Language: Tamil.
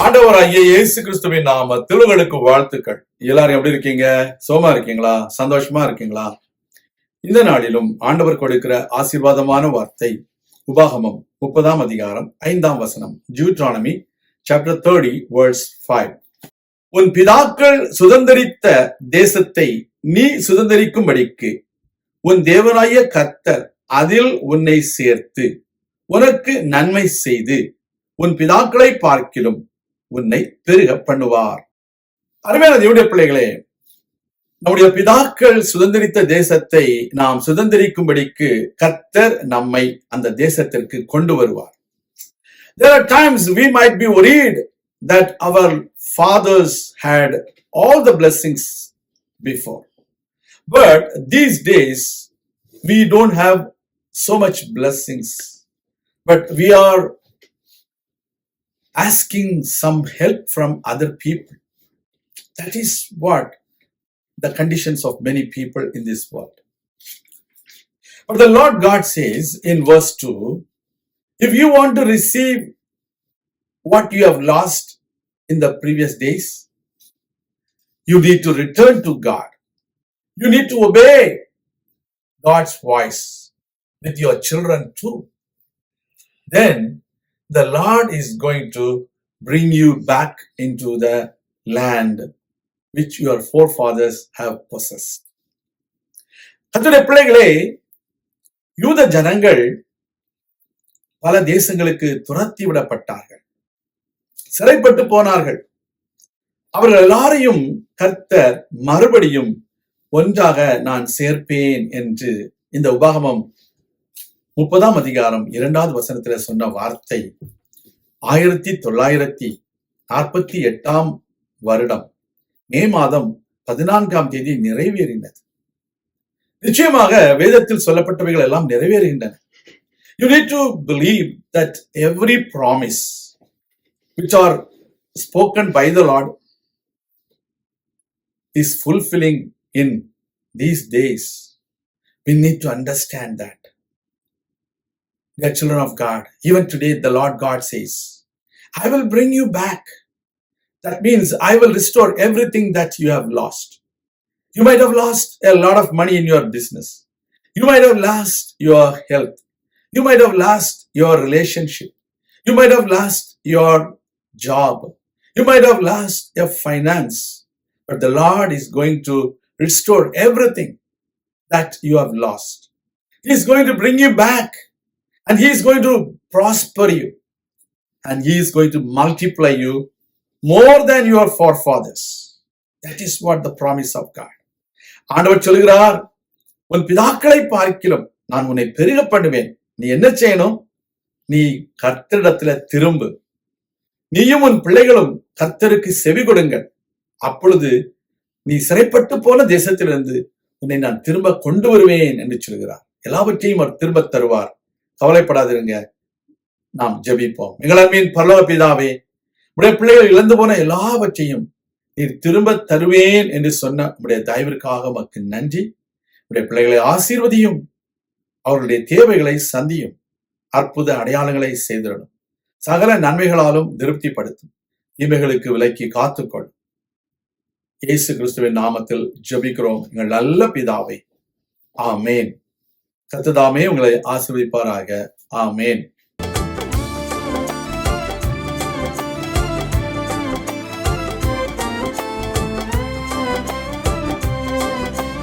ஆண்டவராகிய இயேசு கிறிஸ்துவின் நாமத்தில் உங்களுக்கு வாழ்த்துக்கள். எல்லாரும் எப்படி இருக்கீங்க? சோமா இருக்கீங்களா? சந்தோஷமா இருக்கீங்களா? இந்த நாளிலும் ஆண்டவர் கொடுக்கிற ஆசீர்வாதமான வார்த்தை உபாகமம் 30ஆம் அதிகாரம் 5ஆம் வசனம். Deuteronomy chapter 30 verse 5. உன் பிதாக்கள் சுதந்தரித்த தேசத்தை நீ சுதந்தரிக்கும்படிக்கு உன் தேவனாகிய கர்த்தர் அதில் உன்னை சேர்த்து உனக்கு நன்மை செய்து உன் பிதாக்களை பார்க்கிலும் உன்னை பெருக பண்ணுவார். அருமையான தேவனுடைய பிள்ளைகளே, நம்முடைய பிதாக்கள் சுதந்திரித்த தேசத்தை நாம் சுதந்திரிக்கும்படிக்கு கர்த்தர் நம்மை அந்த தேசத்திற்கு கொண்டு வருவார். There are times we might be worried that our fathers had all the blessings before. But these days we don't have so much blessings. But we are asking some help from other people. That is what the conditions of many people in this world. But the Lord God says in verse 2, if you want to receive what you have lost in the previous days, you need to return to God. You need to obey God's voice with your children too. Then the Lord is going to bring you back into the land which your forefathers have possessed. கர்த்தருடைய பிள்ளைகளே, யூத ஜனங்கள் பல தேசங்களுக்கு துரத்தி விடப்பட்டார்கள், சிறைப்பட்டு போனார்கள். அவர்கள் எல்லாரையும் கர்த்தர் மறுபடியும் ஒன்றாக நான் சேர்ப்பேன் என்று இந்த உபாகமம் 30ஆம் அதிகாரம் 2வது வசனத்துல சொன்ன வார்த்தை 1948ஆம் வருடம் மே மாதம் 14ஆம் தேதி நிறைவேறினது. நிச்சயமாக வேதத்தில் சொல்லப்பட்டவைகள் எல்லாம் நிறைவேறுகின்றன. You need to believe that every promise which are spoken by the Lord is fulfilling in these days. We need to understand that. Dear children of God, even today the Lord God says, I will bring you back. That means I will restore everything that you have lost. You might have lost a lot of money in your business. You might have lost your health. You might have lost your relationship. You might have lost your job. You might have lost your finance. But the Lord is going to restore everything that you have lost. He is going to bring you back. And He is going to prosper you. And He is going to multiply you more than your forefathers. That is what the promise of God. ஆண்டவர் சொல்கிறார், உன் பிதாக்களை பார்க்கிலும் நான் உன்னை பெருக பண்ணுவேன். நீ என்ன செய்யணும்? நீ கர்த்தரிடத்துல திரும்பு. நீயும் உன் பிள்ளைகளும் கர்த்தருக்கு செவி கொடுங்கள். அப்பொழுது நீ சிறைப்பட்டு போன தேசத்திலிருந்து உன்னை நான் திரும்ப கொண்டு வருவேன் என்று சொல்கிறார். எல்லாவற்றையும் அவர் திரும்ப தருவார். கவலைப்படாதிருங்க. நாம் ஜெபிப்போம். எங்கள் அன்பின் பரலோக பிதாவே, உடைய பிள்ளைகள் இழந்து போன எல்லாவற்றையும் நீர் திரும்ப தருவேன் என்று சொன்ன உடைய தயவிற்காக உமக்கு நன்றி. உடைய பிள்ளைகளை ஆசீர்வதியும், அவர்களுடைய தேவைகளை சந்தியும், அற்புத அடையாளங்களை செய்திடணும், சகல நன்மைகளாலும் திருப்திப்படுத்தும், தீமைகளுக்கு விலக்கி காத்துக்கொள். இயேசு கிறிஸ்துவின் நாமத்தில் ஜெபிக்கிறோம் எங்கள் நல்ல பிதாவே. ஆமேன். கர்த்தர் தாமே உங்களை ஆசீர்வதிப்பாராக. ஆமேன்.